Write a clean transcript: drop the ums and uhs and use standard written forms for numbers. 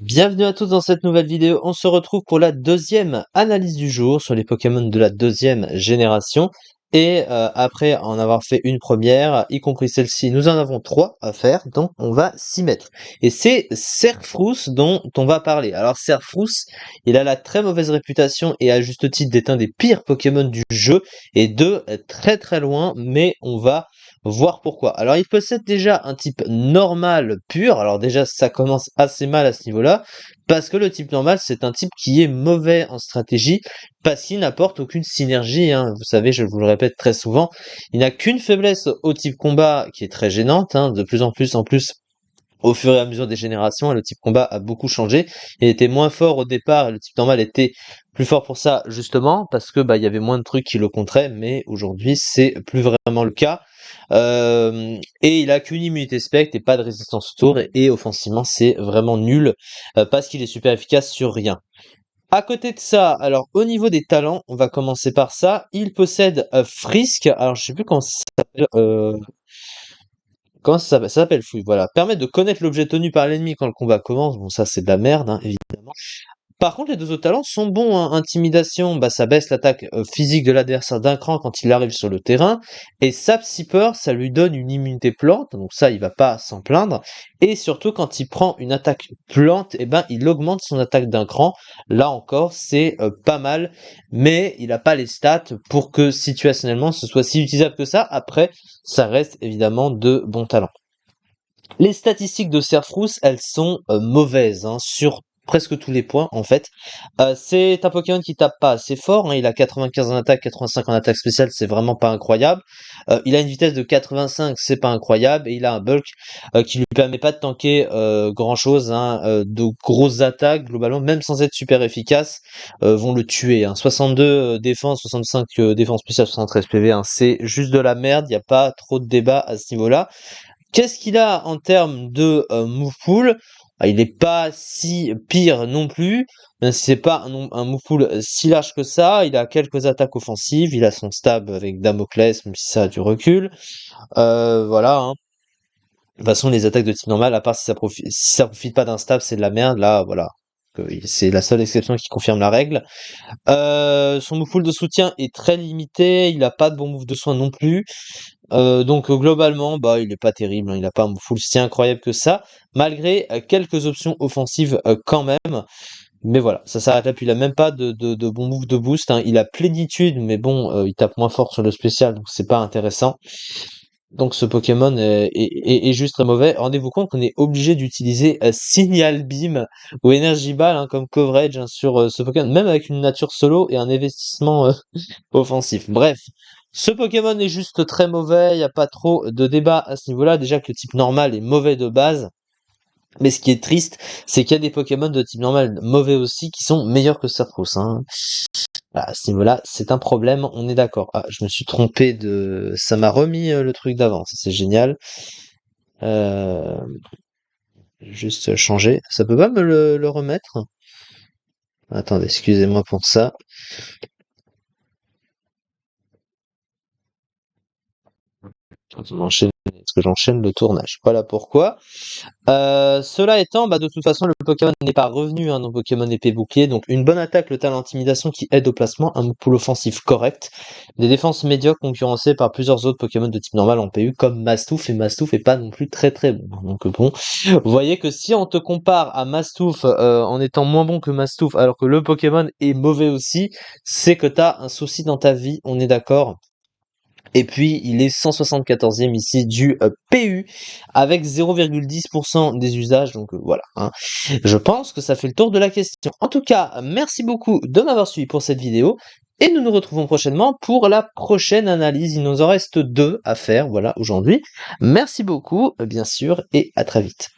Bienvenue à tous dans cette nouvelle vidéo. On se retrouve pour la deuxième analyse du jour sur les Pokémon de la deuxième génération. Et après en avoir fait une première, y compris celle-ci, nous en avons trois à faire, donc on va s'y mettre. Et c'est Serfrousse dont on va parler. Alors Serfrousse, il a la très mauvaise réputation et à juste titre d'être un des pires Pokémon du jeu, et de très très loin, mais on va voir pourquoi. Alors il possède déjà un type normal pur, alors déjà ça commence assez mal à ce niveau-là, parce que le type normal c'est un type qui est mauvais en stratégie, parce qu'il n'apporte aucune synergie, hein. Vous savez, je vous le répète très souvent, il n'a qu'une faiblesse au type combat qui est très gênante, hein, de plus en plus. Au fur et à mesure des générations, le type combat a beaucoup changé. Il était moins fort au départ et le type normal était plus fort pour ça, justement, parce que il y avait moins de trucs qui le contraient, mais aujourd'hui c'est plus vraiment le cas. Et il a qu'une immunité spectre et pas de résistance autour, et offensivement c'est vraiment nul, parce qu'il est super efficace sur rien. À côté de ça, alors au niveau des talents, on va commencer par ça. Il possède Frisk, alors je sais plus comment ça s'appelle, comment ça s'appelle? Ça s'appelle fouille, voilà. Permet de connaître l'objet tenu par l'ennemi quand le combat commence. Bon, ça, c'est de la merde, hein, évidemment. Par contre, les deux autres talents sont bons, hein. Intimidation, ça baisse l'attaque physique de l'adversaire d'un cran quand il arrive sur le terrain. Et Sap Sipper, ça lui donne une immunité plante, donc ça, il va pas s'en plaindre. Et surtout, quand il prend une attaque plante, il augmente son attaque d'un cran. Là encore, c'est pas mal, mais il a pas les stats pour que situationnellement ce soit si utilisable que ça. Après, ça reste évidemment de bons talents. Les statistiques de Serfrousse, elles sont mauvaises, hein, sur presque tous les points en fait. C'est un Pokémon qui tape pas assez fort, hein, il a 95 en attaque, 85 en attaque spéciale, c'est vraiment pas incroyable. Il a une vitesse de 85, c'est pas incroyable, et il a un bulk qui lui permet pas de tanker grand chose, hein, de grosses attaques globalement, même sans être super efficaces, vont le tuer, hein. 62 défense, 65 défense spéciale, 73 PV, hein, c'est juste de la merde, il n'y a pas trop de débat à ce niveau-là. Qu'est-ce qu'il a en termes de move pool? Il est pas si pire non plus, même si c'est pas un move pool si large que ça. Il a quelques attaques offensives, il a son stab avec Damoclès, même si ça a du recul. Voilà, hein. De toute façon, les attaques de type normal, à part si ça profite pas d'un stab, c'est de la merde. Là, voilà. C'est la seule exception qui confirme la règle. Son move pool de soutien est très limité, il a pas de bon move de soin non plus. Donc globalement, il est pas terrible, hein, il a pas un full si incroyable que ça, malgré quelques options offensives quand même. Mais voilà, ça s'arrête là, puis il a même pas de bon move de boost, hein. Il a plénitude, mais bon, il tape moins fort sur le spécial, donc c'est pas intéressant. Donc ce Pokémon est juste très mauvais. Rendez-vous compte qu'on est obligé d'utiliser Signal Beam ou Energy Ball, hein, comme coverage, hein, sur ce Pokémon, même avec une nature solo et un investissement offensif. Bref, ce Pokémon est juste très mauvais, il n'y a pas trop de débat à ce niveau-là. Déjà que le type normal est mauvais de base, mais ce qui est triste, c'est qu'il y a des Pokémon de type normal mauvais aussi qui sont meilleurs que Serpros, hein. Voilà, à ce niveau-là, c'est un problème, on est d'accord. Ah, je me suis trompé de... Ça m'a remis le truc d'avant, ça, c'est génial. Euh... Juste changer. Ça peut pas me le remettre? Attendez, excusez-moi pour ça. Est-ce que j'enchaîne le tournage? Voilà pourquoi. Cela étant, de toute façon, le Pokémon n'est pas revenu, hein, dans Pokémon épée bouclier, donc une bonne attaque, le talent intimidation qui aide au placement, un pool offensif correct, des défenses médiocres concurrencées par plusieurs autres Pokémon de type normal en PU, comme Mastouf, et Mastouf est pas non plus très très bon. Donc bon, vous voyez que si on te compare à Mastouf en étant moins bon que Mastouf, alors que le Pokémon est mauvais aussi, c'est que t'as un souci dans ta vie, on est d'accord. Et puis, il est 174e ici du PU avec 0,10% des usages. Donc voilà, hein. Je pense que ça fait le tour de la question. En tout cas, merci beaucoup de m'avoir suivi pour cette vidéo. Et nous nous retrouvons prochainement pour la prochaine analyse. Il nous en reste deux à faire, voilà, aujourd'hui. Merci beaucoup, bien sûr, et à très vite.